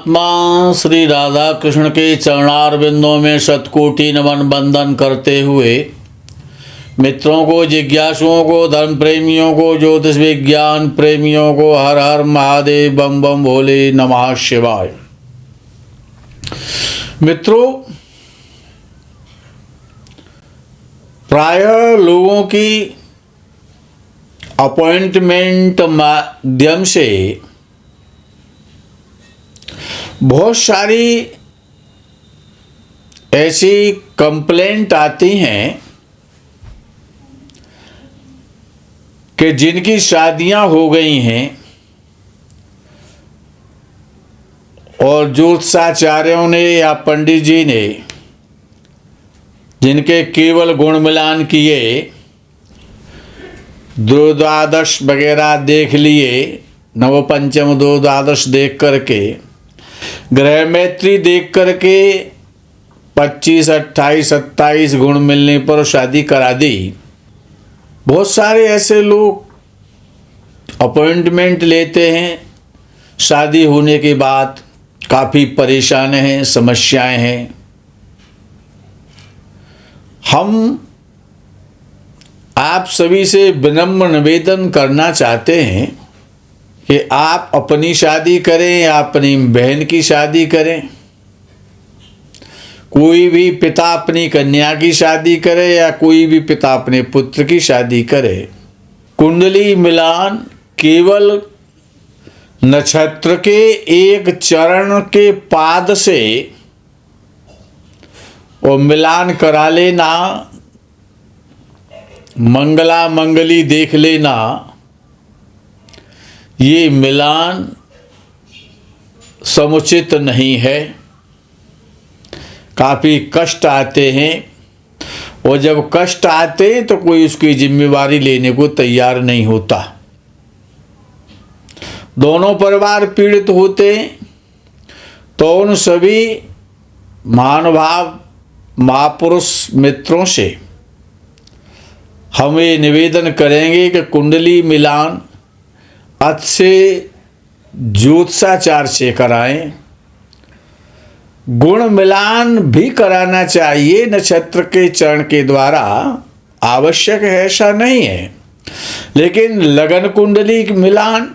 परमात्मा श्री राधा कृष्ण के चरणारविंदों में शतकोटि नमन बंदन करते हुए मित्रों को, जिज्ञासुओं को, धर्म प्रेमियों को, ज्योतिष विज्ञान प्रेमियों को हर हर महादेव, बम बम भोले, नमः शिवाय। मित्रों, प्रायः लोगों की अपॉइंटमेंट माध्यम से बहुत सारी ऐसी कंप्लेंट आती हैं कि जिनकी शादियां हो गई हैं और ज्योतिषाचार्यों ने या पंडित जी ने जिनके केवल गुण मिलान किए, द्वादश वगैरह देख लिए, नवपंचम दो द्वादश देख करके, ग्रह मैत्री देख करके 25, 28, 27 गुण मिलने पर शादी करा दी। बहुत सारे ऐसे लोग अपॉइंटमेंट लेते हैं, शादी होने के बाद काफ़ी परेशान हैं, समस्याएं हैं। हम आप सभी से विनम्र निवेदन करना चाहते हैं कि आप अपनी शादी करें या अपनी बहन की शादी करें, कोई भी पिता अपनी कन्या की शादी करे या कोई भी पिता अपने पुत्र की शादी करे, कुंडली मिलान केवल नक्षत्र के एक चरण के पाद से और मिलान करा लेना, मंगला मंगली देख लेना, ये मिलान समुचित नहीं है। काफ़ी कष्ट आते हैं और जब कष्ट आते हैं तो कोई उसकी जिम्मेवारी लेने को तैयार नहीं होता। दोनों परिवार पीड़ित होते हैं, तो उन सभी महानुभाव महापुरुष मित्रों से हम ये निवेदन करेंगे कि कुंडली मिलान अच्छे ज्योतिषाचार्य से कराएं। गुण मिलान भी कराना चाहिए नक्षत्र के चरण के द्वारा, आवश्यक है ऐसा नहीं है, लेकिन लगन कुंडली मिलान,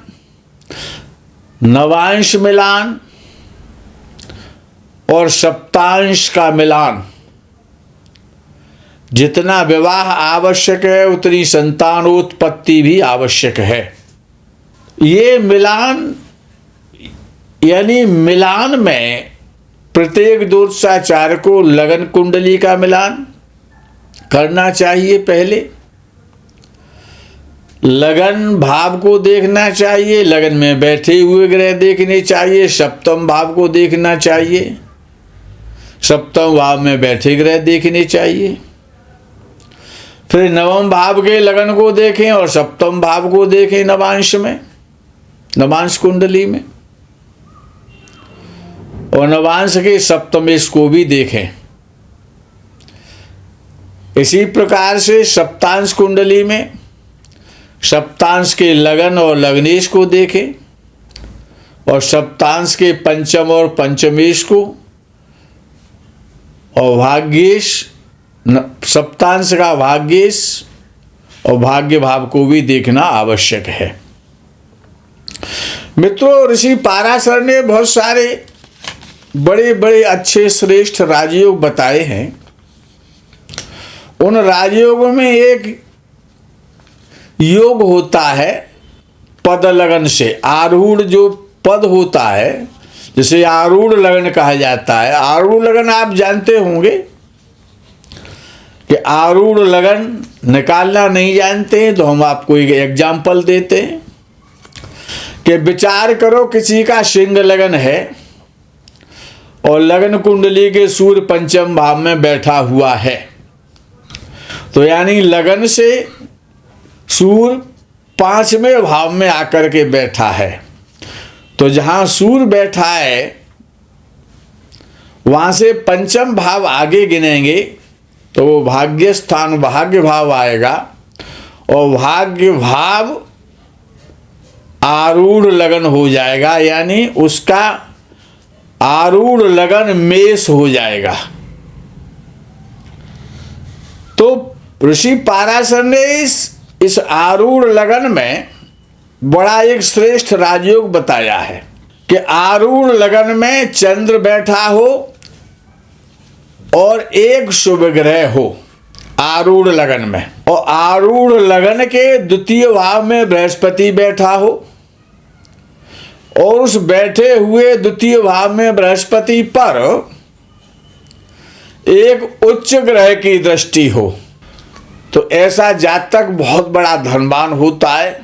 नवांश मिलान और सप्तांश का मिलान, जितना विवाह आवश्यक है उतनी संतानोत्पत्ति भी आवश्यक है। ये मिलान यानी मिलान में प्रत्येक ज्योतिषाचार्य को लगन कुंडली का मिलान करना चाहिए। पहले लगन भाव को देखना चाहिए, लगन में बैठे हुए ग्रह देखने चाहिए, सप्तम भाव को देखना चाहिए, सप्तम भाव में बैठे ग्रह देखने चाहिए। फिर नवम भाव के लगन को देखें और सप्तम भाव को देखें नवांश में, नवांश कुंडली में, और नवांश के सप्तमेश को भी देखें। इसी प्रकार से सप्तांश कुंडली में सप्तांश के लगन और लग्नेश को देखें और सप्तांश के पंचम और पंचमेश को, और भाग्येश सप्तांश का भाग्येश और भाग्य भाव को भी देखना आवश्यक है। मित्रों, ऋषि पाराशर ने बहुत सारे बड़े बड़े अच्छे श्रेष्ठ राजयोग बताए हैं। उन राजयोगों में एक योग होता है पद लगन से, आरूढ़ जो पद होता है, जिसे आरूढ़ लगन कहा जाता है। आरूढ़ लगन आप जानते होंगे कि आरूढ़ लगन निकालना नहीं जानते हैं तो हम आपको एक एग्जाम्पल देते हैं कि विचार करो किसी का सिंह लगन है और लगन कुंडली के सूर्य पंचम भाव में बैठा हुआ है, तो यानी लगन से सूर्य पांचवें भाव में आकर के बैठा है। तो जहां सूर्य बैठा है वहां से पंचम भाव आगे गिनेंगे तो वो भाग्य स्थान भाग्य भाव आएगा, और भाग्य भाव आरूढ़ लगन हो जाएगा, यानी उसका आरूढ़ लगन मेष हो जाएगा। तो ऋषि पाराशर ने इस आरूढ़ लगन में बड़ा एक श्रेष्ठ राजयोग बताया है कि आरूढ़ लगन में चंद्र बैठा हो और एक शुभ ग्रह हो आरूढ़ लगन में, और आरूढ़ लगन के द्वितीय भाव में बृहस्पति बैठा हो और उस बैठे हुए द्वितीय भाव में बृहस्पति पर एक उच्च ग्रह की दृष्टि हो, तो ऐसा जातक बहुत बड़ा धनवान होता है,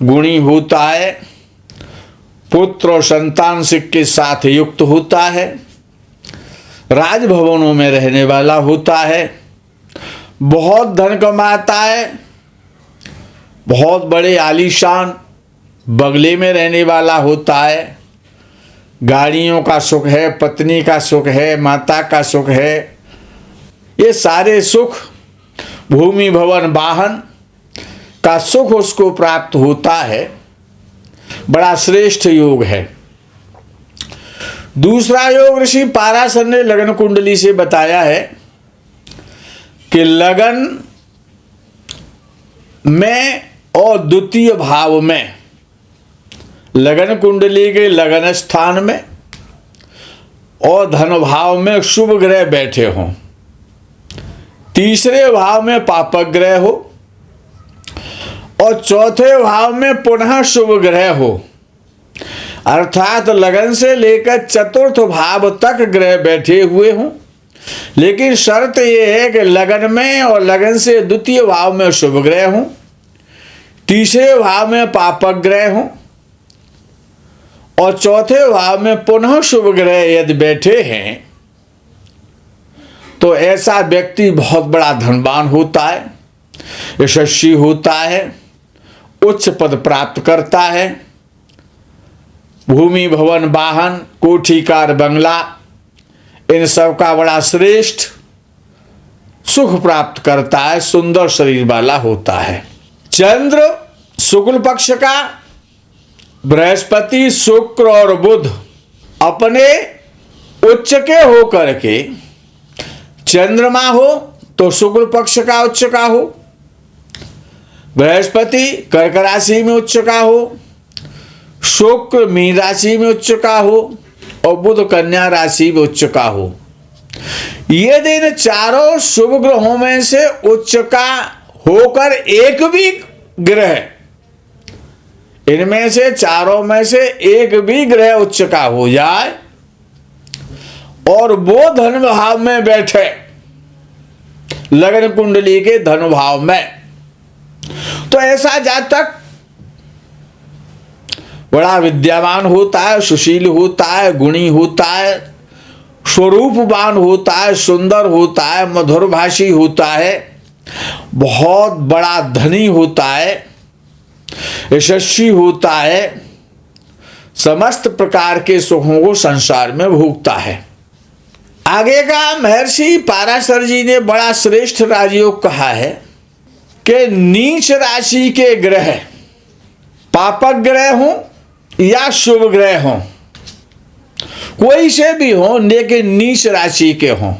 गुणी होता है, पुत्र और संतान के साथ युक्त होता है, राजभवनों में रहने वाला होता है, बहुत धन कमाता है, बहुत बड़े आलीशान बंगले में रहने वाला होता है, गाड़ियों का सुख है, पत्नी का सुख है, माता का सुख है, ये सारे सुख, भूमि भवन वाहन का सुख उसको प्राप्त होता है। बड़ा श्रेष्ठ योग है। दूसरा योग ऋषि पाराशर ने लगन कुंडली से बताया है कि लगन में और द्वितीय भाव में, लगन कुंडली के लगन स्थान में और धन भाव में शुभ ग्रह बैठे हों, तीसरे भाव में पापक ग्रह हो और चौथे भाव में पुनः शुभ ग्रह हो, अर्थात लगन से लेकर चतुर्थ भाव तक ग्रह बैठे हुए हों। लेकिन शर्त यह है कि लगन में और लगन से द्वितीय भाव में शुभ ग्रह हों, तीसरे भाव में पापक ग्रह हों और चौथे भाव में पुनः शुभ ग्रह यदि बैठे हैं, तो ऐसा व्यक्ति बहुत बड़ा धनवान होता है, यशस्वी होता है, उच्च पद प्राप्त करता है, भूमि भवन वाहन कोठी कार बंगला इन सब का बड़ा श्रेष्ठ सुख प्राप्त करता है, सुंदर शरीर वाला होता है। चंद्र शुक्ल पक्ष का, बृहस्पति शुक्र और बुध अपने उच्च के होकर के, चंद्रमा हो तो शुक्ल पक्ष का उच्च का हो, बृहस्पति कर्क राशि में उच्च का हो, शुक्र मीन राशि में उच्च का हो और बुध कन्या राशि में उच्च का हो। ये दिन चारों शुभ ग्रहों में से उच्च का होकर एक भी ग्रह, इनमें से चारों में से एक भी ग्रह उच्च का हो जाए और वो धन भाव में बैठे, लगन कुंडली के धन भाव में, तो ऐसा जातक बड़ा विद्यावान होता है, सुशील होता है, गुणी होता है, स्वरूपवान होता है, सुंदर होता है, मधुरभाषी होता है, बहुत बड़ा धनी होता है, यशस्वी होता है, समस्त प्रकार के सुखों को संसार में भोगता है। आगे का महर्षि पाराशर जी ने बड़ा श्रेष्ठ राजयोग कहा है कि नीच राशि के ग्रह, पापक ग्रह हों या शुभ ग्रह हों, कोई से भी हों, लेकिन नीच राशि के हों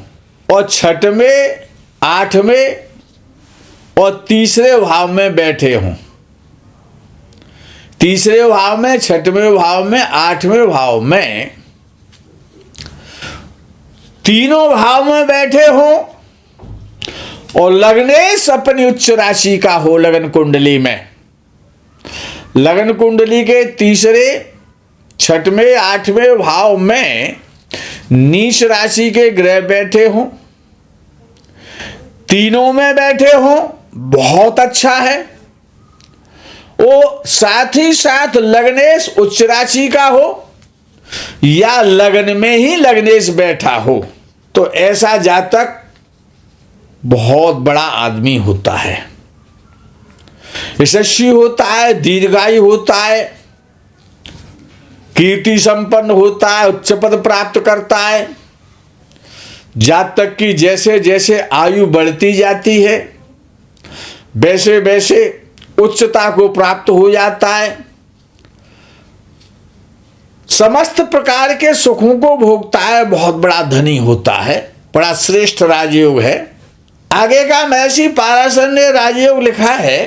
और छठवें, आठवें और तीसरे भाव में बैठे हों, तीसरे भाव में, छठवें भाव में, आठवें भाव में, तीनों भाव में बैठे हों और लग्नेश अपनी उच्च राशि का हो लगन कुंडली में, लगन कुंडली के तीसरे, छठवें, आठवें भाव में नीच राशि के ग्रह बैठे हों, तीनों में बैठे हों, बहुत अच्छा है। वो साथ ही साथ लग्नेश उच्च राशि का हो या लगन में ही लग्नेश बैठा हो, तो ऐसा जातक बहुत बड़ा आदमी होता है, यशस्वी होता है, दीर्घायु होता है, कीर्ति संपन्न होता है, उच्च पद प्राप्त करता है। जातक की जैसे जैसे आयु बढ़ती जाती है वैसे वैसे उच्चता को प्राप्त हो जाता है, समस्त प्रकार के सुखों को भोगता है, बहुत बड़ा धनी होता है, बड़ा श्रेष्ठ राजयोग है। आगे का महर्षि पाराशर ने राजयोग लिखा है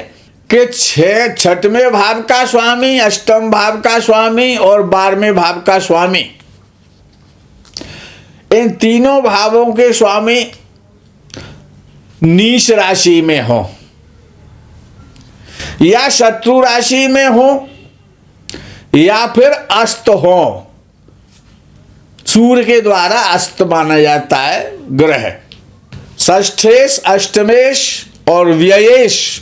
कि 6वें भाव का स्वामी, 8वें भाव का स्वामी और 12वें भाव का स्वामी, इन तीनों भावों के स्वामी नीच राशि में हो या शत्रु राशि में हो या फिर अस्त हो। सूर्य के द्वारा अस्त माना जाता है ग्रह। षष्ठेश, अष्टमेश और व्ययेश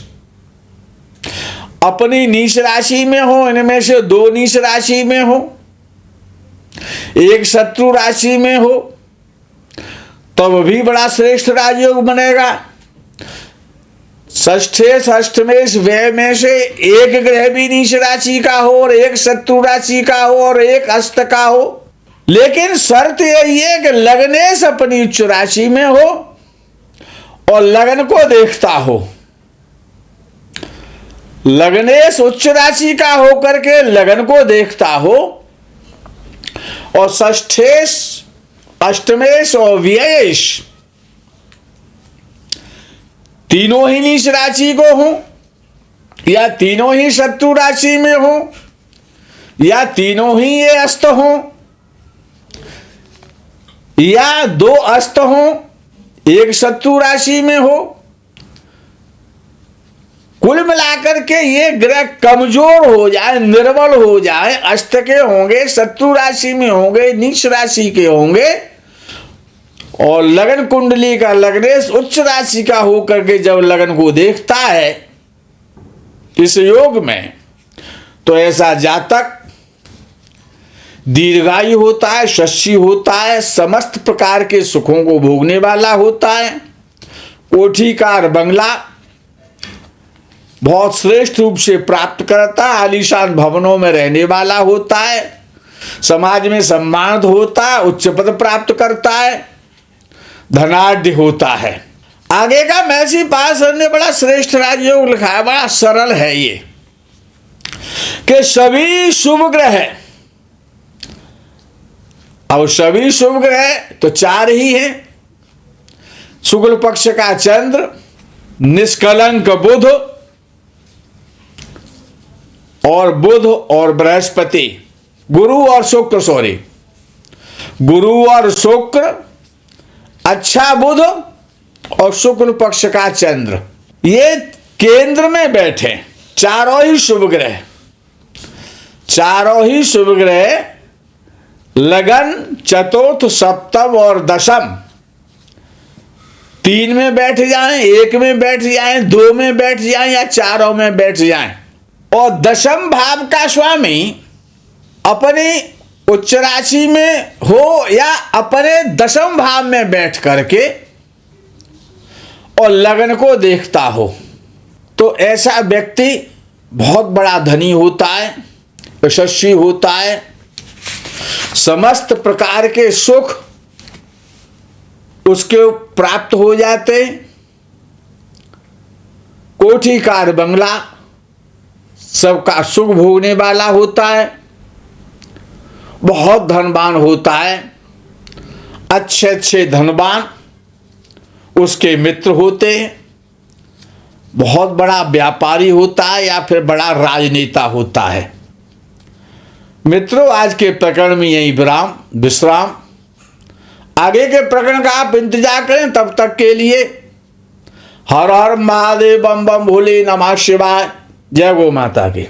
अपनी नीच राशि में हो, इनमें से 2 नीच राशि में हो, 1 शत्रु राशि में हो, तब भी बड़ा श्रेष्ठ राजयोग बनेगा। षष्ठेश, अष्टमेश, व्यय में से 1 ग्रह भी नीच राशि का हो और 1 शत्रु राशि का हो और 1 अस्त का हो। लेकिन शर्त यही है कि लग्नेश अपनी उच्च राशि में हो और लगन को देखता हो। लग्नेश उच्च राशि का होकर के लगन को देखता हो और षष्ठेश, अष्टमेश और व्ययेश तीनों ही नीच राशि को हो या तीनों ही शत्रु राशि में हो या तीनों ही ये अस्त हो या 2 अस्त हो, 1 शत्रु राशि में हो। कुल मिलाकर के ये ग्रह कमजोर हो जाए, निर्बल हो जाए, अस्त के होंगे, शत्रु राशि में होंगे, नीच राशि के होंगे और लगन कुंडली का लग्नेश उच्च राशि का होकर के जब लगन को देखता है इस योग में, तो ऐसा जातक दीर्घायु होता है, शस्वी होता है, समस्त प्रकार के सुखों को भोगने वाला होता है, कोठीकार बंगला बहुत श्रेष्ठ रूप से प्राप्त करता है, आलीशान भवनों में रहने वाला होता है, समाज में सम्मानित होता है, उच्च पद प्राप्त करता है, धनाढ़ होता है। आगे का महर्षि पाराशर ने बड़ा श्रेष्ठ राजयोग लिखा है, बड़ा सरल है ये, कि सभी शुभ ग्रह, अब सभी शुभ ग्रह तो 4 ही हैं। शुक्ल पक्ष का चंद्र, निष्कलंक बुध और बृहस्पति, गुरु और शुक्र, गुरु और शुक्र, अच्छा बुध और शुक्ल पक्ष का चंद्र, ये केंद्र में बैठे। चारों ही शुभ ग्रह लगन, चतुर्थ, सप्तम और दशम 3 में बैठ जाएं, 1 में बैठ जाएं, 2 में बैठ जाएं या 4 में बैठ जाएं। और दशम भाव का स्वामी अपनी उच्च राशि में हो या अपने दशम भाव में बैठ करके और लगन को देखता हो, तो ऐसा व्यक्ति बहुत बड़ा धनी होता है, यशस्वी होता है, समस्त प्रकार के सुख उसके प्राप्त हो जाते, कोठीकार बंगला सबका सुख भोगने वाला होता है, बहुत धनवान होता है, अच्छे धनवान उसके मित्र होते हैं, बहुत बड़ा व्यापारी होता है या फिर बड़ा राजनेता होता है। मित्रों, आज के प्रकरण में यही विश्राम। आगे के प्रकरण का आप इंतजार करें। तब तक के लिए हर हर महादेव, बम बम भोले, नमः शिवाय, जय गौ माता की।